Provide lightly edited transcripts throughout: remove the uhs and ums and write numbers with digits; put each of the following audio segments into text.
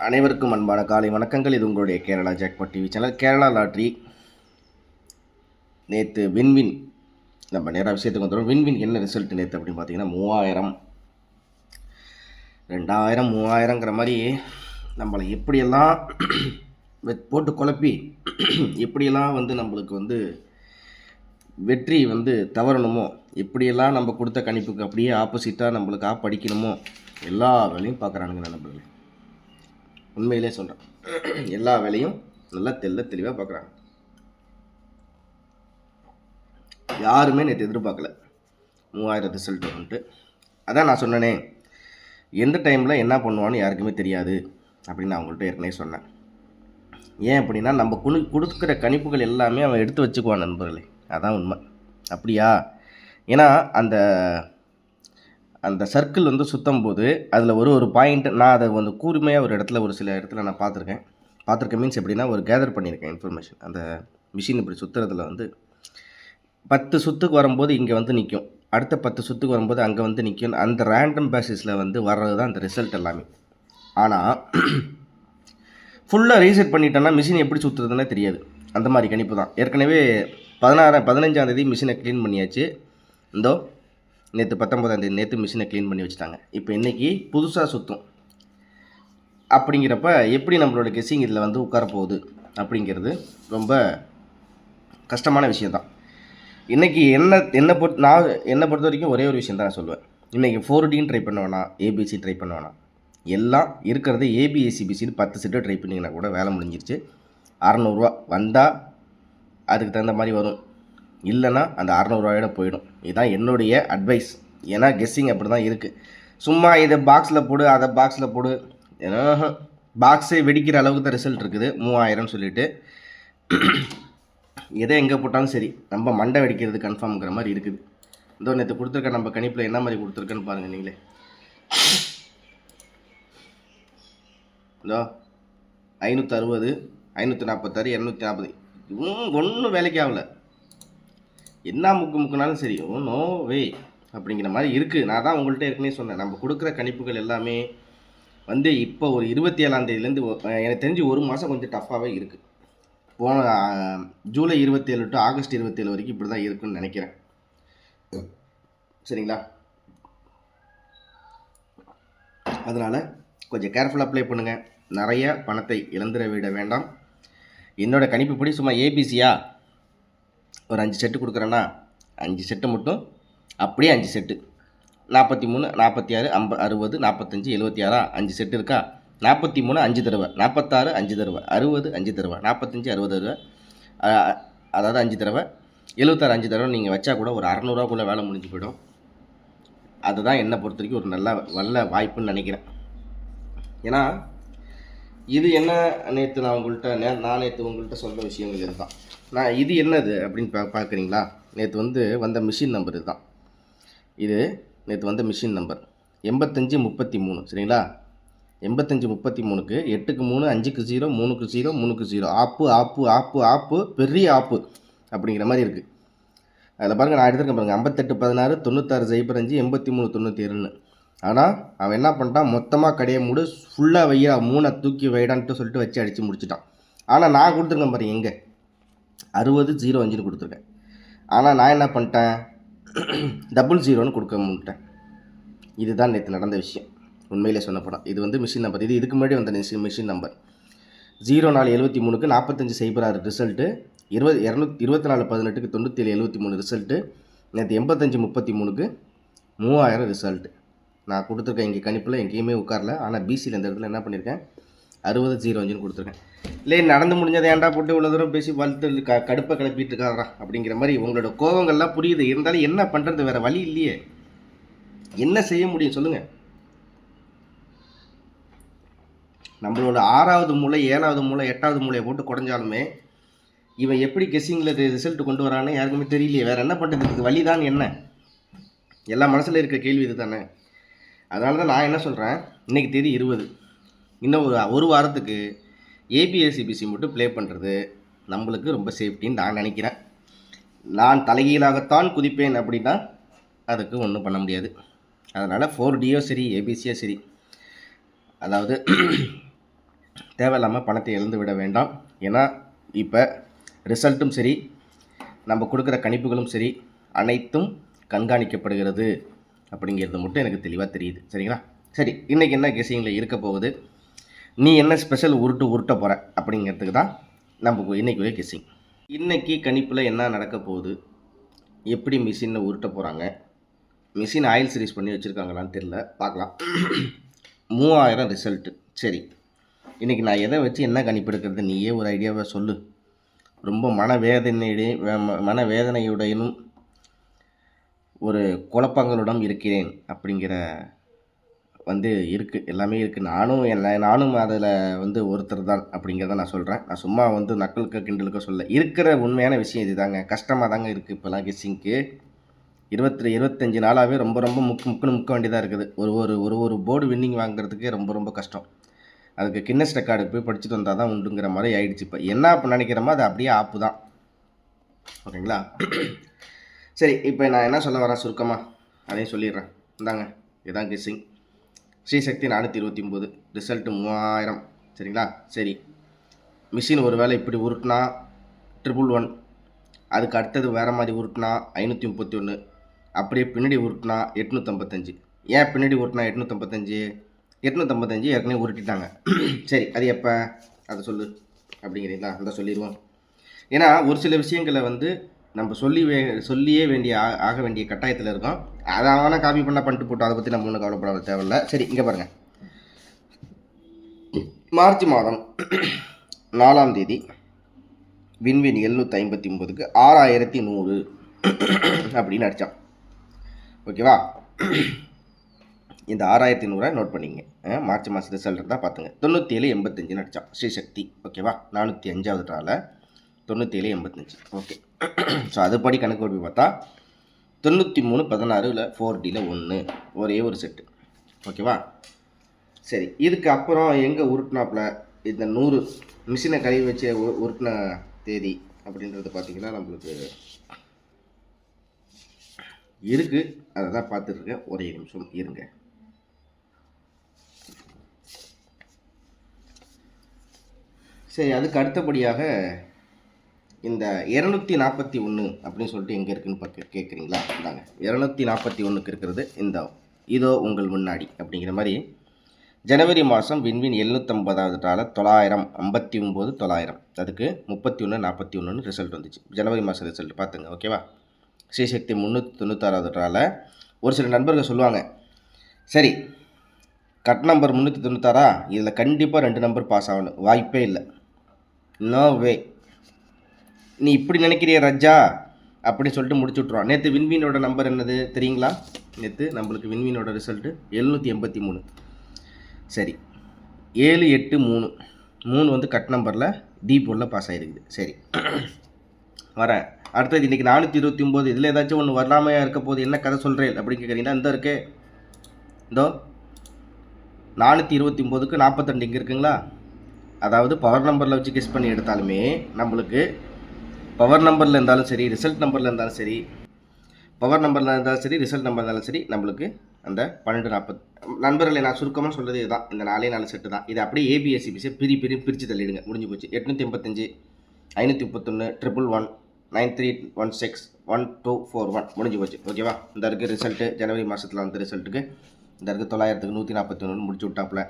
அனைவருக்கும் அன்பான காலை வணக்கங்கள். இது உங்களுடைய Kerala jackpot TV channel. Kerala lottery நேற்று வின்வின், நம்ம நேராக விஷயத்துக்கு வந்துடும். வின்வின் என்ன ரிசல்ட் நேற்று அப்படின்னு பார்த்தீங்கன்னா 3000, 2000, 3000ங்கிற மாதிரி நம்மளை எப்படியெல்லாம் போட்டு குழப்பி எப்படியெல்லாம் நம்மளுக்கு வெற்றி தவறணுமோ, எப்படியெல்லாம் நம்ம கொடுத்த கணிப்புக்கு அப்படியே ஆப்போசிட்டாக நம்மளுக்கு படிக்கணுமோ எல்லா வேலையும் பார்க்குறானுங்க நண்பர்களே. உண்மையிலே சொல்கிறேன், எல்லா வேலையும் நல்லா தெளிவாக பார்க்குறாங்க. யாருமே நேற்று எதிர்பார்க்கல 3000 ரிசல்ட் வந்துட்டு. அதான் நான் சொன்னேனே, எந்த டைமில் என்ன பண்ணுவான்னு யாருக்குமே தெரியாது அப்படின்னு நான் அவங்கள்ட்ட ஏற்கனவே சொன்னேன். ஏன் அப்படின்னா, நம்ம கொடுக்குற கணிப்புகள் எல்லாமே அவன் எடுத்து வச்சுக்குவான் நண்பர்களே. அதான் உண்மை. அப்படியா? ஏன்னா அந்த சர்க்கிள் சுற்றும் போது அதில் ஒரு பாயிண்ட் நான் அதை கூர்மையாக ஒரு இடத்துல, ஒரு சில இடத்துல நான் பார்த்துருக்கேன் மீன்ஸ் எப்படின்னா, ஒரு கேதர் பண்ணியிருக்கேன் இன்ஃபர்மேஷன். அந்த மிஷின் இப்படி சுற்றுறதுல 10 சுற்றுக்கு வரும்போது இங்கே நிற்கும், அடுத்த 10 சுற்றுக்கு வரும்போது அங்கே நிற்கும். அந்த ரேண்டம் பேசிஸில் வர்றது தான் அந்த ரிசல்ட் எல்லாமே. ஆனால் ஃபுல்லாக ரீசெட் பண்ணிட்டோன்னா மிஷின் எப்படி சுற்றுறதுன்னே தெரியாது. அந்த மாதிரி கணிப்பு தான். ஏற்கனவே 15ஆம் தேதி மிஷினை க்ளீன் பண்ணியாச்சு. நேற்று 19ஆம் தேதி நேற்று மிஷினை க்ளீன் பண்ணி வச்சுட்டாங்க. இப்போ இன்றைக்கி புதுசாக சுற்றும். அப்படிங்கிறப்ப எப்படி நம்மளோட கெஸ்ஸிங் இதில் உட்காரப்போகுது அப்படிங்கிறது ரொம்ப கஷ்டமான விஷயந்தான். இன்றைக்கி என்னை பொறுத்த வரைக்கும் ஒரே ஒரு விஷயம் தான் நான் சொல்லுவேன். இன்றைக்கி 4Dன்னு ட்ரை பண்ண வேணாம், ஏபிசி ட்ரை பண்ண வேணாம். எல்லாம் இருக்கிறது ஏபிஎஸ்சிபிசின்னு 10 செட்டு ட்ரை பண்ணிங்கன்னா கூட வேலை முடிஞ்சிருச்சு. 600 வந்தால் அதுக்கு தகுந்த மாதிரி வரும், இல்லைன்னா அந்த 600 போயிடும். இதுதான் என்னுடைய அட்வைஸ். ஏன்னா கெஸ்ஸிங் அப்படி தான் இருக்குது. சும்மா இதை பாக்ஸில் போடு, அதை பாக்ஸில் போடு, ஏன்னா பாக்ஸே வெடிக்கிற அளவுக்கு தான் ரிசல்ட் இருக்குது 3000 சொல்லிவிட்டு. எதை எங்கே போட்டாலும் சரி, நம்ம மண்டை வெடிக்கிறது கன்ஃபார்ம்ங்கிற மாதிரி இருக்குது. நேற்று கொடுத்துருக்க நம்ம கணிப்பில் என்ன மாதிரி கொடுத்துருக்கேன்னு பாருங்கள் நீங்களே. 560, 546, 240 ஒன்றும் வேலைக்கு ஆகலை. என்ன முக்குனாலும் சரி, நோ வே அப்படிங்கிற மாதிரி இருக்குது. நான் தான் உங்கள்கிட்ட ஏற்கனவே சொன்னேன், நம்ம கொடுக்குற கணிப்புகள் எல்லாமே இப்போ ஒரு 27ஆம் தேதியிலேருந்து எனக்கு தெரிஞ்சு ஒரு மாதம் கொஞ்சம் டஃப்பாகவே இருக்குது. போன ஜூலை 27 டு ஆகஸ்ட் 27 வரைக்கும் இப்படி தான் இருக்குன்னு நினைக்கிறேன். சரிங்களா? அதனால் கொஞ்சம் கேர்ஃபுல்லாக அப்ளை பண்ணுங்கள். நிறைய பணத்தை இழந்துட விட வேண்டாம். என்னோடய கணிப்புப்படி சும்மா ஏபிசியா ஒரு 5 செட்டு கொடுக்குறேன்னா 5 செட்டு மட்டும் அப்படியே 5 செட்டு 43, 46, 50, 60, 45, 76 5 செட்டு இருக்கா? 43 5 தடவை, 46 5 தடவை, 60 5 தடவை, 45 60 தடவை, அதாவது 5 தடவை, 76 5 தடவை நீங்கள் வச்சா கூட ஒரு 600 வேலை முடிஞ்சு போயிடும். அதுதான் என்னை பொறுத்த வரைக்கும் ஒரு நல்ல வாய்ப்புன்னு நினைக்கிறேன். ஏன்னா இது என்ன, நேற்று நான் உங்கள்கிட்ட சொல்கிற விஷயங்கள் இதுதான். நான் இது என்னது அப்படின்னு பார்க்குறீங்களா? நேற்று வந்த மிஷின் நம்பர் இதுதான். இது நேற்று வந்த மிஷின் நம்பர் 8533. சரிங்களா? 8533க்கு 8க்கு 3, 5க்கு 0, 3க்கு 0, 3க்கு 0, ஆப்பு பெரிய ஆப்பு அப்படிங்கிற மாதிரி இருக்குது. அதில் பாருங்கள், நான் எடுத்துருக்கேன் பாருங்கள், 58 16 96 0 5 83 97. ஆனால் அவன் என்ன பண்ணிட்டான், மொத்தமாக கடையை மூடு, ஃபுல்லாக வையா 3 தூக்கி வைடான்ட்டு சொல்லிட்டு வச்சு அடித்து முடிச்சிட்டான். ஆனால் நான் கொடுத்துருக்கேன் பாருங்கள், எங்கே 60 0 5ன்னு கொடுத்துருக்கேன். ஆனால் நான் என்ன பண்ணிட்டேன், 00ன்னு கொடுக்க முடிட்டேன். இதுதான் நேற்று நடந்த விஷயம். உண்மையிலே சொன்னப்படம் இது மிஷின் நம்பர். இதுக்கு முன்னாடி வந்த மிஷின் நம்பர் 0473க்கு 45 0 ரிசல்ட்டு, 24 18க்கு 97 73 ரிசல்ட்டு, நேற்று 85 33க்கு 3000 ரிசல்ட்டு. நான் கொடுத்துருக்கேன் இங்கே கணிப்பில் எங்கேயுமே உட்காரல. ஆனால் பிசியில் இந்த இடத்துல என்ன பண்ணியிருக்கேன், 60 0 5ன்னு கொடுத்துருக்கேன். இல்லை நடந்து முடிஞ்சதை ஏன்டா போட்டு இவ்வளோ தூரம் பேசி வளர்த்து கடுப்பை கிளப்பிட்டு இருக்காரா அப்படிங்கிற மாதிரி உங்களோட கோபங்கள்லாம் புரியுது. இருந்தாலும் என்ன பண்ணுறது, வேறு வழி இல்லையே. என்ன செய்ய முடியும் சொல்லுங்கள்? நம்மளோட 6வது மூளை, 7வது மூளை, 8வது மூளையை போட்டு குறைஞ்சாலுமே இவன் எப்படி கெஸ்ஸிங்கில் ரிசல்ட் கொண்டு வரான்னு யாருக்குமே தெரியலையே. வேறு என்ன பண்ணுறதுக்கு வழி தான் என்ன? எல்லா மனசில் இருக்க கேள்வி இது தானே. அதனால தான் நான் என்ன சொல்கிறேன், இன்றைக்கி தேதி 20, இன்னும் ஒரு வாரத்துக்கு ஏபிஎஸ்சிபிசி மட்டும் ப்ளே பண்ணுறது நம்மளுக்கு ரொம்ப சேஃப்டின்னு நான் நினைக்கிறேன். நான் தலைகீழாகத்தான் குதிப்பேன் அப்படின்னா அதுக்கு ஒன்றும் பண்ண முடியாது. அதனால் 4Dயோ சரி, ஏபிசியோ சரி, அதாவது தேவையில்லாமல் பணத்தை இழந்து விட வேண்டாம். ஏன்னா இப்போ ரிசல்ட்டும் சரி, நம்ம கொடுக்குற கணிப்புகளும் சரி, அனைத்தும் கண்காணிக்கப்படுகிறது அப்படிங்கிறது மட்டும் எனக்கு தெளிவாக தெரியுது. சரிங்களா? சரி, இன்றைக்கி என்ன கெஸிங்கில் இருக்க போகுது, நீ என்ன ஸ்பெஷல் உருட்ட போகிற அப்படிங்கிறதுக்கு தான் நம்ம இன்றைக்குரிய கெஸிங். இன்றைக்கி கணிப்பில் என்ன நடக்க போகுது, எப்படி மிஷினில் உருட்ட போகிறாங்க, மிஷின் ஆயில் சீரிஸ் பண்ணி வச்சுருக்காங்களான்னு தெரில, பார்க்கலாம். 3000 ரிசல்ட்டு. சரி, இன்றைக்கி நான் எதை வச்சு என்ன கணிப்பு எடுக்கிறது, நீயே ஒரு ஐடியாவை சொல்லு. ரொம்ப மனவேதனையுடையும் ஒரு குழப்பங்களுடன் இருக்கிறேன் அப்படிங்கிற இருக்குது, எல்லாமே இருக்குது. நானும் அதில் ஒருத்தர் தான் அப்படிங்கிறத நான் சொல்கிறேன். நான் சும்மா நக்கலுக்கு கிண்டலுக்க சொல்ல, இருக்கிற உண்மையான விஷயம் இது தாங்க. கஷ்டமாக தாங்க இருக்குது இப்போலாம் கெஸ்ஸிங்க்கு. 25 நாளாகவே ரொம்ப முக்க வேண்டியதாக இருக்குது. ஒரு போர்டு வின்னிங் வாங்குறதுக்கே ரொம்ப கஷ்டம். அதுக்கு கின்னஸ் ரெக்கார்டு போய் படிச்சுட்டு வந்தால் தான் உண்டுங்கிற மாதிரி ஆயிடுச்சு. இப்போ என்ன இப்போ நினைக்கிறோமோ அது அப்படியே ஆப்பு தான். ஓகேங்களா? சரி, இப்போ நான் என்ன சொல்ல வரேன் சுருக்கமாக அதையும் சொல்லிடுறேன். இந்தாங்க, இதுதான் கெஸ்ஸிங். ஸ்ரீசக்தி 429, ரிசல்ட்டு 3000. சரிங்களா? சரி, மிஷின் ஒரு வேளை இப்படி உருட்டினா 111, அதுக்கு அடுத்தது வேறு மாதிரி உருட்டினா 531, அப்படியே பின்னாடி உருட்டினா 855. ஏன் பின்னாடி உருட்டினா 855 ஏற்கனவே உருட்டிட்டாங்க. சரி, அது எப்போ அதை சொல்லு அப்படிங்கிறீங்களா? அந்த சொல்லிடுவோம். ஏன்னா ஒரு சில விஷயங்களை நம்ம சொல்லியே ஆக வேண்டிய கட்டாயத்தில் இருக்கோம். அதை அவனை காப்பி பண்ணிட்டு போட்டோம், அதை பற்றி நம்ம ஒன்றும் கவலைப்பட தேவையில்லை. சரி, இங்கே பாருங்கள். மார்ச் மாதம் 4ஆம் தேதி விண்வெளி 759க்கு 6100 அப்படின்னு அடித்தான். ஓகேவா? இந்த 6100 நோட் பண்ணிங்க. மார்ச் மாதம் ரிசல்ட் தான் பார்த்துங்க. 9785 அடித்தான் ஸ்ரீசக்தி. ஓகேவா? 405வது ட்ராவில் 9785. ஓகே. ஸோ அதுபடி கணக்கு போட்டு பார்த்தா 9316 4Dயில் 1 ஒரே ஒரு செட்டு. ஓகேவா? சரி, இதுக்கு அப்புறம் எங்கே உருட்டினாப்புல இந்த 100 மிஷினை கழுவி வச்சு உருட்டின தேதி அப்படின்றது பார்த்திங்கன்னா நம்மளுக்கு இருக்குது. அதை தான் பார்த்துட்ருக்கேன். ஒரே நிமிஷம் இருங்க. சரி, அதுக்கு அடுத்தபடியாக இந்த 241 அப்படின்னு சொல்லிட்டு எங்கே இருக்குதுன்னு கேட்குறீங்களா? இந்தாங்க 241க்கு இருக்கிறது இதோ உங்கள் முன்னாடி அப்படிங்கிற மாதிரி. ஜனவரி மாதம் விண்வெளி 750வது ட்ராவில் 959 அதுக்கு 3141 ரிசல்ட் வந்துச்சு. ஜனவரி மாதம் ரிசல்ட் பார்த்துங்க. ஓகேவா? ஸ்ரீசக்தி 396வது ட்ராவில் ஒரு சில நண்பர்கள் சொல்லுவாங்க, சரி கட் நம்பர் 396 இதில் கண்டிப்பாக 2 நம்பர் பாஸ் ஆகணும், வாய்ப்பே இல்லை, நோ வே, நீ இப்படி நினைக்கிறிய ரஜா அப்படின்னு சொல்லிட்டு முடிச்சு விட்ருவான். நேற்று விண்வீனோட நம்பர் என்னது தெரியுங்களா? நேற்று நம்மளுக்கு விண்வீனோட ரிசல்ட்டு 783. சரி, 783 கட் நம்பரில் டி போர்டில் பாஸ் ஆகிருக்குது. சரி, வரேன். அடுத்தது இன்றைக்கி 429. இதில் ஏதாச்சும் ஒன்று வரலாமையாக இருக்க போது என்ன கதை சொல்கிறேன் அப்படின்னு கேட்குறீங்கன்னா, இந்த இருக்கே, இதோ 429க்கு 42 இங்கே இருக்குங்களா? அதாவது பவர் நம்பரில் வச்சு கெஸ் பண்ணி எடுத்தாலுமே நம்மளுக்கு பவர் நம்பரில் இருந்தாலும் சரி, ரிசல்ட் நம்பரில் இருந்தாலும் சரி, பவர் நம்பரில் இருந்தாலும் சரி, ரிசல்ட் நம்பர் இருந்தாலும் சரி, நம்மளுக்கு அந்த 1240 நண்பர்களை நான் சுருக்கமாக சொல்கிறது இதுதான். இந்த 4 செட்டு தான். இதை அப்படியே ஏபிஎஸ்சிபிசியை பிரித்து தள்ளிடுங்க, முடிஞ்சு போச்சு. 885, 531, 111, 9316, 1241 முடிஞ்சு போச்சு. ஓகேவா? இந்த இருக்குது ரிசல்ட்டு. ஜனவரி மாதத்தில் வந்த ரிசல்ட்டுக்கு இந்த இருக்குது 900க்கு 141 முடிச்சு விட்டாப்புல.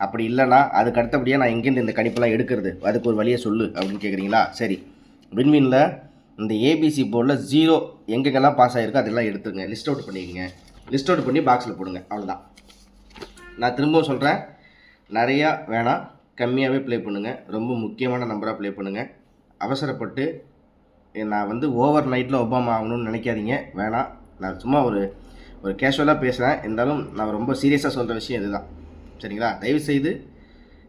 அப்படி இல்லைனா அதுக்கு அடுத்தபடியாக நான் எங்கேருந்து இந்த கணிப்பெல்லாம் எடுக்கிறது, அதுக்கு ஒரு வழியை சொல்லு அப்படின்னு கேட்குறீங்களா? சரி, விண்வீனில் இந்த ஏபிசி போர்டில் 0 எங்கெங்கெல்லாம் பாஸ் ஆகிருக்கோ அதெல்லாம் எடுத்துருங்க, லிஸ்ட் அவுட் பண்ணிக்கோங்க. லிஸ்ட் அவுட் பண்ணி பாக்ஸில் போடுங்க, அவ்வளோதான். நான் திரும்பவும் சொல்கிறேன், நிறையா வேணாம், கம்மியாகவே ப்ளே பண்ணுங்கள். ரொம்ப முக்கியமான நம்பராக ப்ளே பண்ணுங்கள். அவசரப்பட்டு நான் ஓவர் நைட்டில் ஒபாமா ஆகணும்னு நினைக்காதீங்க, வேணாம். நான் சும்மா ஒரு கேஷுவலாக பேசுகிறேன், இருந்தாலும் நான் ரொம்ப சீரியஸாக சொல்கிற விஷயம் இதுதான். சரிங்களா? தயவுசெய்து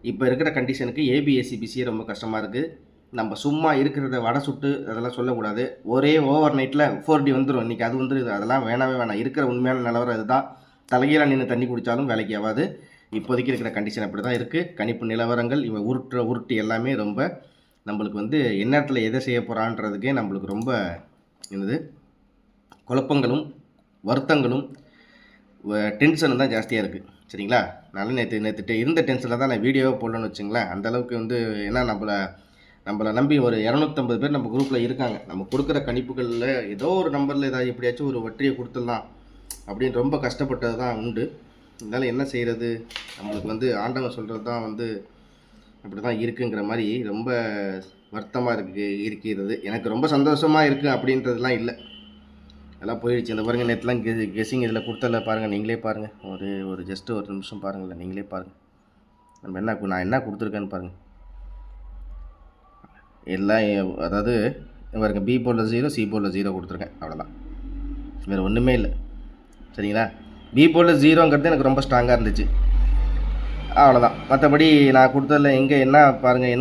இப்போ இருக்கிற கண்டிஷனுக்கு ஏபிஎஸ்சிபிசியே ரொம்ப கஷ்டமாக இருக்குது. நம்ம சும்மா இருக்கிறத வடை சுட்டு அதெல்லாம் சொல்லக்கூடாது. ஒரே ஓவர் நைட்டில் 4D வந்துடும் இன்றைக்கி, அது வந்துடுது. அதெல்லாம் வேணாம். இருக்கிற உண்மையான நிலவரம் இதுதான். தலைகீழாக நின்று தண்ணி குடித்தாலும் வேலைக்கு ஆகாது. இப்போதைக்கு இருக்கிற கண்டிஷன் அப்படி தான் இருக்குது. கணிப்பு நிலவரங்கள் இவன் உருட்டு எல்லாமே ரொம்ப நம்மளுக்கு எந்நேரத்தில் எதை செய்ய போகிறான்றதுக்கே நம்மளுக்கு ரொம்ப குழப்பங்களும் வருத்தங்களும் டென்ஷன் தான் ஜாஸ்தியாக இருக்குது. சரிங்களா? அதனால் நேற்று இருந்த டென்ஷனில் தான் நான் வீடியோவே போடலன்னு வச்சுங்களேன். அந்தளவுக்கு வந்து ஏன்னா நம்மளை நம்பி ஒரு 250 பேர் நம்ம குரூப்பில் இருக்காங்க. நம்ம கொடுக்குற கணிப்புகளில் ஏதோ ஒரு நம்பரில் ஏதாவது எப்படியாச்சும் ஒரு வெற்றியை கொடுத்துடலாம் அப்படின்னு ரொம்ப கஷ்டப்பட்டது தான் உண்டு. இதனால் என்ன செய்கிறது, நம்மளுக்கு வந்து ஆண்டவன் சொல்கிறது தான் வந்து அப்படி தான் இருக்குங்கிற மாதிரி ரொம்ப வருத்தமாக இருக்கிறது. எனக்கு ரொம்ப சந்தோஷமாக இருக்குது அப்படின்றதுலாம் இல்லை, எல்லாம் போயிடுச்சு. இந்த பாருங்கள், நேற்றுலாம் கெஸ்ஸிங் இதில் கொடுத்தல பாருங்கள், நீங்களே பாருங்கள். ஒரு ஜஸ்ட்டு ஒரு நிமிஷம் பாருங்களேன், நீங்களே பாருங்கள். நான் என்ன கொடுத்துருக்கேன்னு பாருங்கள். எல்லாம் அதாவது பாருங்க, பி போர்டில் 0, சி போர்டில் 0 கொடுத்துருக்கேன், அவ்வளோதான், வேறு ஒன்றுமே இல்லை. சரிங்களா? பி போர்டில் 0ங்கிறது எனக்கு ரொம்ப ஸ்ட்ராங்காக இருந்துச்சு, அவ்வளோதான். மற்றபடி நான் கொடுத்ததில் எங்கே என்ன பாருங்கள்,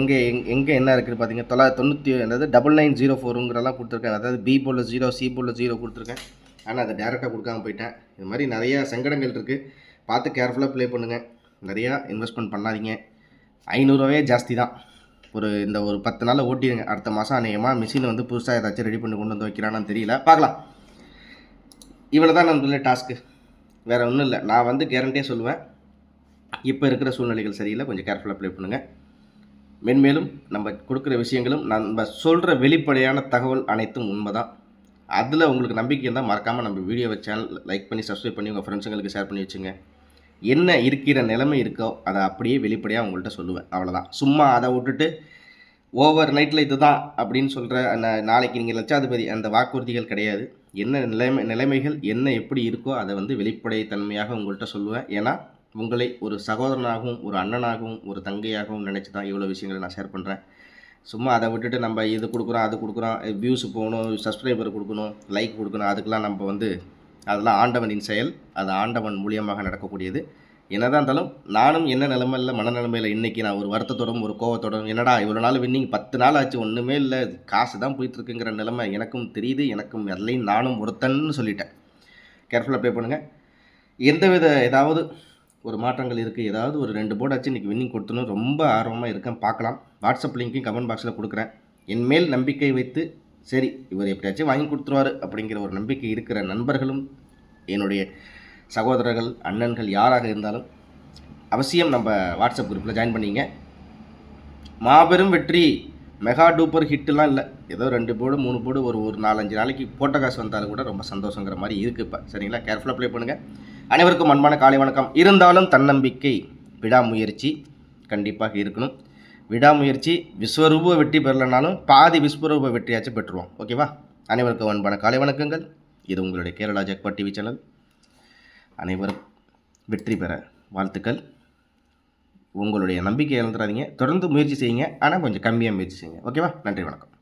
எங்கே என்ன இருக்குது பார்த்தீங்க, 990 அதாவது 9904ங்கிறலாம் கொடுத்துருக்கேன். அதாவது பி போர்டில் 0, சி போர்டில் 0 கொடுத்துருக்கேன். ஆனால் அதை டேரெக்டாக கொடுக்காம போயிட்டேன். இது மாதிரி நிறையா சங்கடங்கள் இருக்குது, பார்த்து கேர்ஃபுல்லாக ப்ளே பண்ணுங்கள். நிறையா இன்வெஸ்ட்மெண்ட் பண்ணாதீங்க. 500 ரூபாயே ஜாஸ்தி தான். இந்த ஒரு 10 நாளில் ஓட்டிடுங்க. அடுத்த மாதம் அநேகமாக மிஷினை வந்து புதுசாக ஏதாச்சும் ரெடி பண்ணி கொண்டு வந்து வைக்கிறான்னு தெரியல, பார்க்கலாம். இவ்வளோ தான் நம்மள டாஸ்க்கு, வேறு ஒன்றும் இல்லை. நான் வந்து கேரண்டியாக சொல்லுவேன், இப்போ இருக்கிற சூழ்நிலைகள் சரியில்லை, கொஞ்சம் கேர்ஃபுல்லாக ப்ளே பண்ணுங்கள். மென்மேலும் நம்ம கொடுக்குற விஷயங்களும் நம்ம சொல்கிற வெளிப்படையான தகவல் அனைத்தும் உண்மை தான். அதில் உங்களுக்கு நம்பிக்கை இருந்தால் மறக்காமல் நம்ம வீடியோவை சேனல் லைக் பண்ணி சப்ஸ்கிரைப் பண்ணி உங்கள் ஃப்ரெண்ட்ஸுங்களுக்கு ஷேர் பண்ணி வச்சுங்க. என்ன இருக்கிற நிலைமை இருக்கோ அதை அப்படியே வெளிப்படையாக உங்கள்கிட்ட சொல்லுவேன், அவ்வளோதான். சும்மா அதை விட்டுட்டு ஓவர் நைட்டில் இது தான் அப்படின்னு சொல்கிற நாளைக்கு நீங்கள் லட்சாதிபதி அந்த வாக்குறுதிகள் கிடையாது. என்ன நிலைமைகள் என்ன எப்படி இருக்கோ அதை வந்து வெளிப்படைத்தன்மையாக உங்கள்கிட்ட சொல்லுவேன். ஏன்னா உங்களை ஒரு சகோதரனாகவும் ஒரு அண்ணனாகவும் ஒரு தங்கையாகவும் நினச்சி தான் இவ்வளோ விஷயங்களை நான் ஷேர் பண்ணுறேன். சும்மா அதை விட்டுட்டு நம்ம இது கொடுக்குறோம் அது கொடுக்குறோம், வியூஸ் போகணும், சப்ஸ்கிரைபர் கொடுக்கணும், லைக் கொடுக்கணும், அதுக்கெலாம் நம்ம வந்து அதெல்லாம் ஆண்டவனின் செயல், அது ஆண்டவன் மூலியமாக நடக்கக்கூடியது. என்னதான் இருந்தாலும் நானும் என்ன நிலைமையில் மனநிலைமையில் இன்றைக்கி நான் ஒரு வருத்தத்தோடும் ஒரு கோவத்தோடும், என்னடா இவ்வளோ நாள் வின்னிங் 10 நாள் ஆச்சு ஒன்றுமே இல்லை, காசு தான் போயிட்டுருக்குங்கிற நிலைமை எனக்கும் தெரியுது. எனக்கும் எல்லையும் நானும் ஒருத்தன்னு சொல்லிட்டேன். கேர்ஃபுல்லாக ப்ளே பண்ணுங்கள். எந்தவித ஏதாவது ஒரு மாற்றங்கள் இருக்குது, ஏதாவது ஒரு 2 போர்டு ஆச்சு இன்றைக்கி வின்னிங் கொடுத்தணும் ரொம்ப ஆர்வமாக இருக்கேன், பார்க்கலாம். வாட்ஸ்அப் லிங்க்கையும் கமெண்ட் பாக்ஸில் கொடுக்குறேன். என்மேல் நம்பிக்கை வைத்து சரி இவர் எப்படியாச்சும் வாங்கி கொடுத்துருவார் அப்படிங்கிற ஒரு நம்பிக்கை இருக்கிற நண்பர்களும் என்னுடைய சகோதரர்கள் அண்ணன்கள் யாராக இருந்தாலும் அவசியம் நம்ம வாட்ஸ்அப் குரூப்பில் ஜாயின் பண்ணிங்க. மாபெரும் வெற்றி, மெகா டூப்பர் ஹிட்டுலாம் இல்லை, ஏதோ 2 போர்டு 3 போர்டு ஒரு 4-5 நாளைக்கு போட்ட காசு வந்தாலும் கூட ரொம்ப சந்தோஷங்கிற மாதிரி இருக்குது இப்போ. சரிங்களா? கேர்ஃபுல்லாக ப்ளே பண்ணுங்கள். அனைவருக்கும் அன்பான காலை வணக்கம். இருந்தாலும் தன்னம்பிக்கை, விடாமுயற்சி கண்டிப்பாக இருக்கணும். விடாமுயற்சி விஸ்வரூப வெற்றி பெறலைனாலும் பாதி விஸ்வரூப வெற்றியாச்சும் பெற்றுருவோம். ஓகேவா? அனைவருக்கும் அன்பான காலை வணக்கங்கள். இது உங்களுடைய கேரளா ஜாக்பாட் டிவி சேனல். அனைவரும் வெற்றி பெற வாழ்த்துக்கள். உங்களுடைய நம்பிக்கை இழந்துடாதீங்க, தொடர்ந்து முயற்சி செய்யுங்க, ஆனால் கொஞ்சம் கம்மியாக முயற்சி செய்யுங்க. ஓகேவா? நன்றி, வணக்கம்.